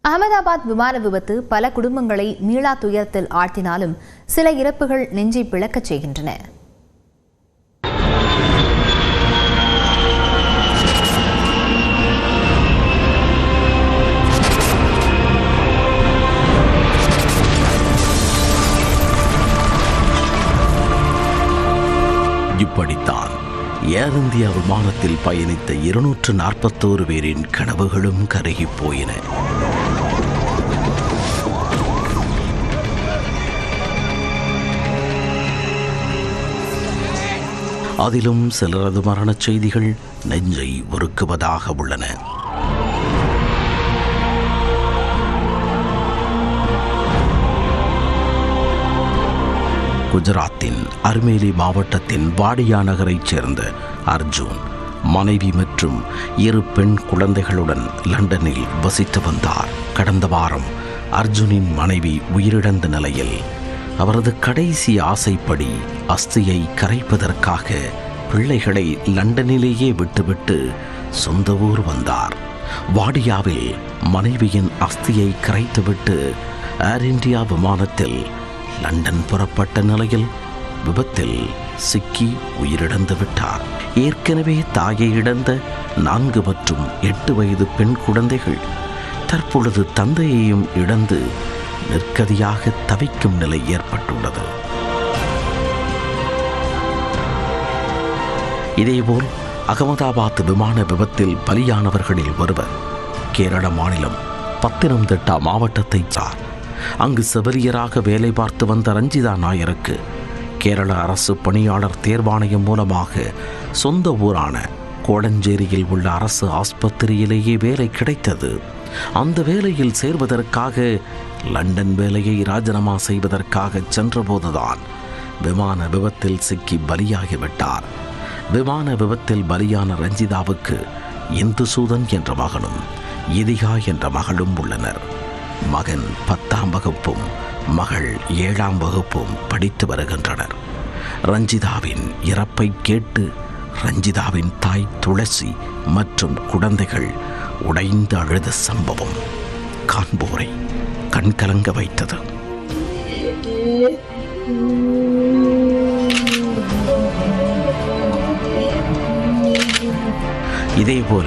அகமதாபாத் விமான விபத்து பல குடும்பங்களை மீளா துயரத்தில் ஆழ்த்தினாலும் சில இறப்புகள் நெஞ்சை பிளக்கச் செய்கின்றன. இப்படித்தான் ஏர் இந்தியா விமானத்தில் பயணித்த 241 பேரின் கனவுகளும் கருகிப் போயின. அதிலும் சிலரது மரணச் செய்திகள் நெஞ்சை உருக்குவதாக உள்ளன. குஜராத்தின் அர்மேலி மாவட்டத்தின் வாடியா நகரைச் சேர்ந்த அர்ஜுன் மனைவி மற்றும் 2 பெண் குழந்தைகளுடன் லண்டனில் வசித்து வந்தார். கடந்த வாரம் அர்ஜுனின் மனைவி உயிரிழந்த நிலையில் அவரது கடைசி ஆசைப்படி அஸ்தியை கரைப்பதற்காக பிள்ளைகளை லண்டனிலேயே விட்டுவிட்டு சொந்த ஊர் வந்தார். வாடியாவில் மனைவியின் அஸ்தியை கரைத்துவிட்டு ஏர் இந்தியா விமானத்தில் லண்டன் புறப்பட்ட நிலையில் விபத்தில் சிக்கி உயிரிழந்து விட்டார். ஏற்கனவே தாயை இழந்த 4 மற்றும் 8 வயது பெண் குழந்தைகள் தற்பொழுது தந்தையையும் இழந்து நிற்கதியாக தவிக்கும் நிலை ஏற்பட்டுள்ளது. இதேபோல் அகமதாபாத் விமான விபத்தில் பலியானவர்களில் ஒருவர் கேரள மாநிலம் பத்தனம்திட்டா மாவட்டத்தைச் சார். அங்கு செவிலியராக வேலை பார்த்து வந்த ரஞ்சிதா நாயருக்கு கேரள அரசு பணியாளர் தேர்வாணையம் மூலமாக சொந்த ஊரான கோடஞ்சேரியில் உள்ள அரசு ஆஸ்பத்திரியிலேயே வேலை கிடைத்தது. அந்த வேலையில் சேர்வதற்காக லண்டன் வேலையை ராஜினாமா செய்வதற்காக சென்றபோதுதான் விமான விபத்தில் சிக்கி பலியாகிவிட்டார். விமான விபத்தில் பலியான ரஞ்சிதாவுக்கு இந்துசூதன் என்ற மகனும் இதிகா என்ற மகளும் உள்ளனர். மகன் 10ஆம் வகுப்பும் மகள் 7ஆம் வகுப்பும் படித்து வருகின்றனர். ரஞ்சிதாவின் இறப்பை கேட்டு ரஞ்சிதாவின் தாய் துளசி மற்றும் குழந்தைகள் உடைந்து அழுத சம்பவம் காண்போரை கண்கலங்க வைத்தது. இதேபோல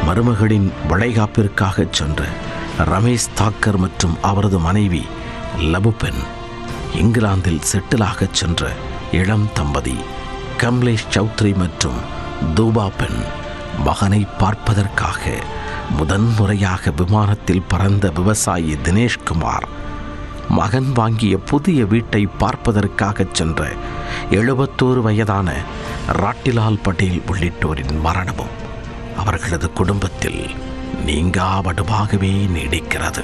மருமகளின் வளைகாப்பிற்காக சென்ற ரமேஷ் தாக்கர் மற்றும் அவரது மனைவி லபுபென், இங்கிலாந்தில் செட்டிலாக சென்ற இளம் தம்பதி கம்லேஷ் சௌத்ரி மற்றும் தூபாபென் மகனை பார்ப்பதற்காக முதன்முறையாக விமானத்தில் பறந்த விவசாயி தினேஷ்குமார், மகன் வாங்கிய புதிய வீட்டை பார்ப்பதற்காக சென்ற 71 வயதான ராட்டிலால் பட்டேல் உள்ளிட்டோரின் மரணமும் அவர்களது குடும்பத்தில் நீங்காவடுவாகவே நீடிக்கிறது.